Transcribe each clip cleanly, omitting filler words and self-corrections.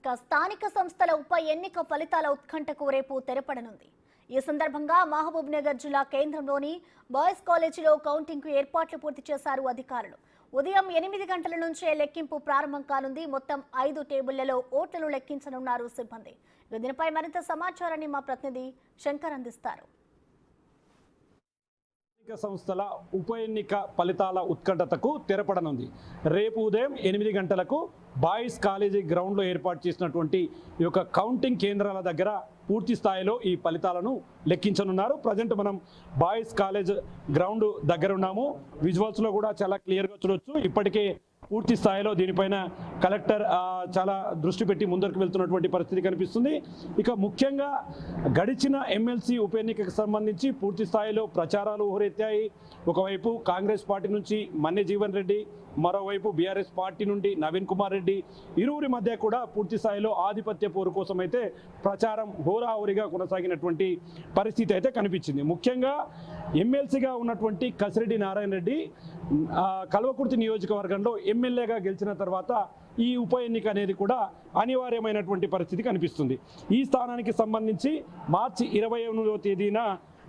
ఇక స్థానిక సంస్థల ఉప ఎన్నిక ఫలితాల ఉత్కంఠకు రేపు తెరపడనుంది. ఈ సందర్భంగా మహబూబ్ నగర్ జిల్లా కేంద్రంలోని బాయ్స్ కాలేజీలో కౌంటింగ్ కు ఏర్పాట్లు పూర్తి చేశారు అధికారులు. ఉదయం 8 గంటల నుంచే లెక్కింపు ప్రారంభం కానుంది. మొత్తం 5 టేబుళ్లలో ఓట్లను లెక్కించనున్నారు సిబ్బంది. దీనిపై మరింత సమాచారాన్ని మా ప్రతినిధి శంకర్ అందిస్తారు. సంస్థల ఉప ఎన్నిక ఫలితాల ఉత్కంఠతకు తెరపడనుంది. రేపు ఉదయం 8 గంటలకు బాయ్స్ కాలేజీ గ్రౌండ్లో ఏర్పాటు చేసినటువంటి ఈ యొక్క కౌంటింగ్ కేంద్రాల దగ్గర పూర్తి స్థాయిలో ఈ ఫలితాలను లెక్కించనున్నారు. ప్రజెంట్ మనం బాయ్స్ కాలేజ్ గ్రౌండ్ దగ్గర ఉన్నాము. విజువల్స్లో కూడా చాలా క్లియర్గా చూడొచ్చు. ఇప్పటికే పూర్తి స్థాయిలో దీనిపైన కలెక్టర్ చాలా దృష్టి పెట్టి ముందరకు వెళ్తున్నటువంటి పరిస్థితి కనిపిస్తుంది. ఇక ముఖ్యంగా గడిచిన ఎమ్మెల్సీ ఉప ఎన్నికకు సంబంధించి పూర్తి స్థాయిలో ప్రచారాలు హోరెత్తాయి. ఒకవైపు కాంగ్రెస్ పార్టీ నుంచి మన్నె జీవన్ రెడ్డి, మరోవైపు బీఆర్ఎస్ పార్టీ నుండి నవీన్ కుమార్ రెడ్డి, ఇరువురి మధ్య కూడా పూర్తి స్థాయిలో ఆధిపత్య పోరు కోసం అయితే ప్రచారం హోరాహోరీగా కొనసాగినటువంటి పరిస్థితి అయితే కనిపించింది. ముఖ్యంగా ఎమ్మెల్సీగా ఉన్నటువంటి కసిరెడ్డి నారాయణ రెడ్డి కల్వకుర్తి నియోజకవర్గంలో ఎమ్మెల్యేగా గెలిచిన తర్వాత ఈ ఉప ఎన్నిక అనేది కూడా అనివార్యమైనటువంటి పరిస్థితి కనిపిస్తుంది. ఈ స్థానానికి సంబంధించి మార్చి 28వ తేదీన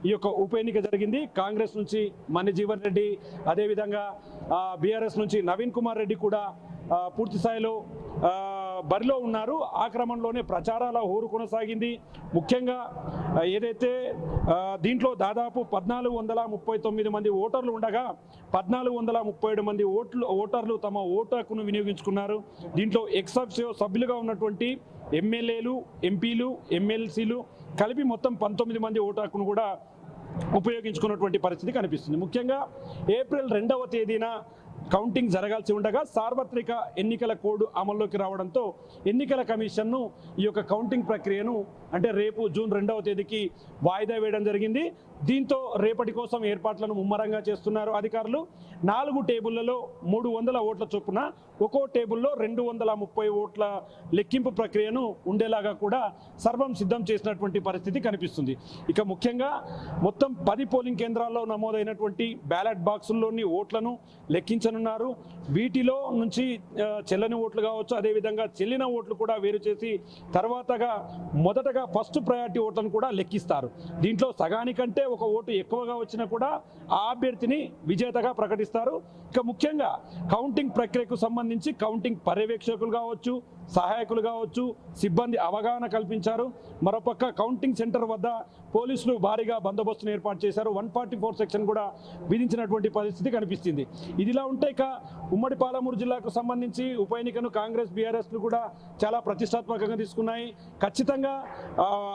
ఈ యొక్క ఉప ఎన్నిక జరిగింది. కాంగ్రెస్ నుంచి మన్నె జీవన్ రెడ్డి, అదేవిధంగా బీఆర్ఎస్ నుంచి నవీన్ కుమార్ రెడ్డి కూడా పూర్తి స్థాయిలో బరిలో ఉన్నారు. ఆ క్రమంలోనే ప్రచారాల హోరు కొనసాగింది. ముఖ్యంగా ఏదైతే దీంట్లో దాదాపు 1439 మంది ఓటర్లు ఉండగా 1437 మంది ఓటర్లు తమ ఓటు హక్కును వినియోగించుకున్నారు. దీంట్లో ఎక్స్-అఫిషియో సభ్యులుగా ఉన్నటువంటి ఎమ్మెల్యేలు, ఎంపీలు, ఎమ్మెల్సీలు కలిపి మొత్తం 19 మంది ఓటు హక్కును కూడా ఉపయోగించుకున్నటువంటి పరిస్థితి కనిపిస్తుంది. ముఖ్యంగా ఏప్రిల్ 2వ తేదీన కౌంటింగ్ జరగాల్సి ఉండగా సార్వత్రిక ఎన్నికల కోడ్ అమల్లోకి రావడంతో ఎన్నికల కమిషన్ను ఈ యొక్క కౌంటింగ్ ప్రక్రియను అంటే రేపు జూన్ 2వ తేదీకి వాయిదా వేయడం జరిగింది. దీంతో రేపటి కోసం ఏర్పాట్లను ముమ్మరంగా చేస్తున్నారు అధికారులు. 4 టేబుళ్లలో 300 ఓట్ల చొప్పున ఒక్కో టేబుల్లో 230 ఓట్ల లెక్కింపు ప్రక్రియను ఉండేలాగా కూడా సర్వం సిద్ధం చేసినటువంటి పరిస్థితి కనిపిస్తుంది. ఇక ముఖ్యంగా మొత్తం 10 పోలింగ్ కేంద్రాల్లో నమోదైనటువంటి బ్యాలెట్ బాక్సుల్లోని ఓట్లను లెక్కించనున్నారు. వీటిలో నుంచి చెల్లని ఓట్లు కావచ్చు, అదేవిధంగా చెల్లిన ఓట్లు కూడా వేరు చేసి తర్వాతగా మొదటగా ఫస్ట్ ప్రయారిటీ ఓట్లను కూడా లెక్కిస్తారు. దీంట్లో సగానికంటే ఒక ఓటు ఎక్కువగా వచ్చినా కూడా ఆ అభ్యర్థిని విజేతగా ప్రకటిస్తారు. ఇక ముఖ్యంగా కౌంటింగ్ ప్రక్రియకు సంబంధించి కౌంటింగ్ పర్యవేక్షకులు కావచ్చు, సహాయకులు కావచ్చు, సిబ్బంది అవగాహన కల్పించారు. మరోపక్క కౌంటింగ్ సెంటర్ వద్ద పోలీసులు భారీగా బందోబస్తును ఏర్పాటు చేశారు. 144 సెక్షన్ కూడా విధించినటువంటి పరిస్థితి కనిపిస్తుంది. ఇదిలా ఉంటే ఇక ఉమ్మడి పాలమూరు జిల్లాకు సంబంధించి ఉప ఎన్నికను కాంగ్రెస్, బీఆర్ఎస్లు కూడా చాలా ప్రతిష్టాత్మకంగా తీసుకున్నాయి. ఖచ్చితంగా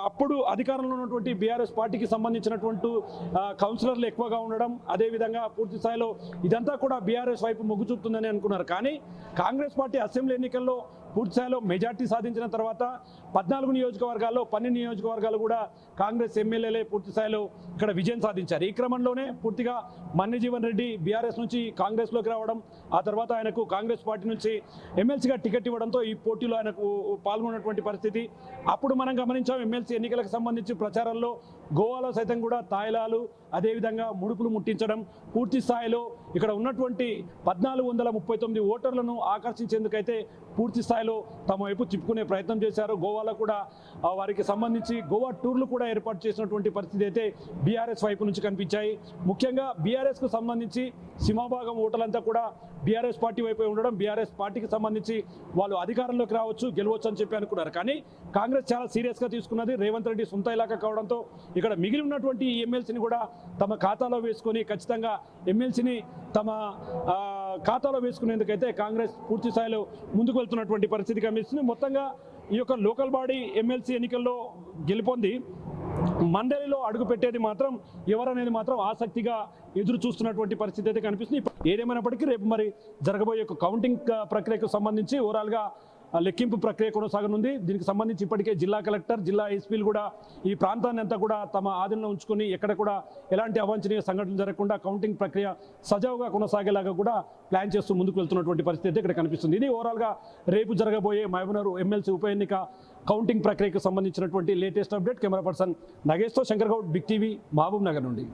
అప్పుడు అధికారంలో ఉన్నటువంటి బీఆర్ఎస్ పార్టీకి సంబంధించినటువంటి కౌన్సిలర్లు ఎక్కువగా ఉండడం, అదేవిధంగా పూర్తి స్థాయిలో ఇదంతా కూడా బీఆర్ఎస్ వైపు మొగ్గు చూపుతుందని అనుకున్నారు. కానీ కాంగ్రెస్ పార్టీ అసెంబ్లీ ఎన్నికల్లో పూర్తి స్థాయిలో మెజార్టీ సాధించిన తర్వాత 14 నియోజకవర్గాల్లో 12 నియోజకవర్గాలు కూడా కాంగ్రెస్ ఎమ్మెల్యేలే పూర్తి స్థాయిలో ఇక్కడ విజయం సాధించారు. ఈ క్రమంలోనే పూర్తిగా మన్నె జీవన్ రెడ్డి బీఆర్ఎస్ నుంచి కాంగ్రెస్లోకి రావడం, ఆ తర్వాత ఆయనకు కాంగ్రెస్ పార్టీ నుంచి ఎమ్మెల్సీగా టికెట్ ఇవ్వడంతో ఈ పోటీలో ఆయనకు పాల్గొన్నటువంటి పరిస్థితి అప్పుడు మనం గమనించాం. ఎమ్మెల్సీ ఎన్నికలకు సంబంధించి ప్రచారంలో గోవాలో సైతం కూడా తాయిలాలు, అదేవిధంగా ముడుపులు ముట్టించడం, పూర్తి స్థాయిలో ఇక్కడ ఉన్నటువంటి 1439 ఓటర్లను ఆకర్షించేందుకైతే పూర్తి స్థాయిలో తమ వైపు తిప్పుకునే ప్రయత్నం చేశారు. గోవాలో కూడా వారికి సంబంధించి గోవా టూర్లు కూడా ఏర్పాటు చేసినటువంటి పరిస్థితి అయితే బీఆర్ఎస్ వైపు నుంచి కనిపించాయి. ముఖ్యంగా బీఆర్ఎస్కు సంబంధించి సింహభాగం ఓటర్లంతా కూడా బీఆర్ఎస్ పార్టీ వైపు ఉండడం, బీఆర్ఎస్ పార్టీకి సంబంధించి వాళ్ళు అధికారంలోకి రావచ్చు, గెలవచ్చు అని చెప్పి అనుకున్నారు. కానీ కాంగ్రెస్ చాలా సీరియస్గా తీసుకున్నది. రేవంత్ రెడ్డి సొంత ఇలాకా కావడంతో ఇక్కడ మిగిలి ఉన్నటువంటి ఈ ఎమ్మెల్సీని కూడా తమ ఖాతాలో వేసుకొని ఖచ్చితంగా ఎమ్మెల్సీని తమ ఖాతాలో వేసుకునేందుకైతే కాంగ్రెస్ పూర్తి స్థాయిలో ముందుకు వెళ్తున్నటువంటి పరిస్థితి కనిపిస్తుంది. మొత్తంగా ఈ యొక్క లోకల్ బాడీ ఎమ్మెల్సీ ఎన్నికల్లో గెలుపొంది మండలిలో అడుగు పెట్టేది మాత్రం ఎవరనేది మాత్రం ఆసక్తిగా ఎదురు చూస్తున్నటువంటి పరిస్థితి అయితే కనిపిస్తుంది. ఏదేమైనప్పటికీ రేపు మరి జరగబోయే కౌంటింగ్ ప్రక్రియకు సంబంధించి ఓవరాల్గా లెక్కింపు ప్రక్రియ కొనసాగనుంది. దీనికి సంబంధించి ఇప్పటికే జిల్లా కలెక్టర్, జిల్లా ఎస్పీలు కూడా ఈ ప్రాంతాన్ని అంతా కూడా తమ ఆధీనంలో ఉంచుకొని ఎక్కడ కూడా ఎలాంటి అవాంఛనీయ సంఘటనలు జరగకుండా కౌంటింగ్ ప్రక్రియ సజావుగా కొనసాగేలాగా కూడా ప్లాన్ చేస్తూ ముందుకు వెళ్తున్నటువంటి పరిస్థితి అయితే ఇక్కడ కనిపిస్తుంది. ఇది ఓవరాల్గా రేపు జరగబోయే మహబూబ్నగర్ ఎమ్మెల్సీ ఉప ఎన్నిక కౌంటింగ్ ప్రక్రియకు సంబంధించినటువంటి లేటెస్ట్ అప్డేట్. కెమెరా పర్సన్ నగేష్తో Shankar Goud, big TV, Mahabubnagar నుండి.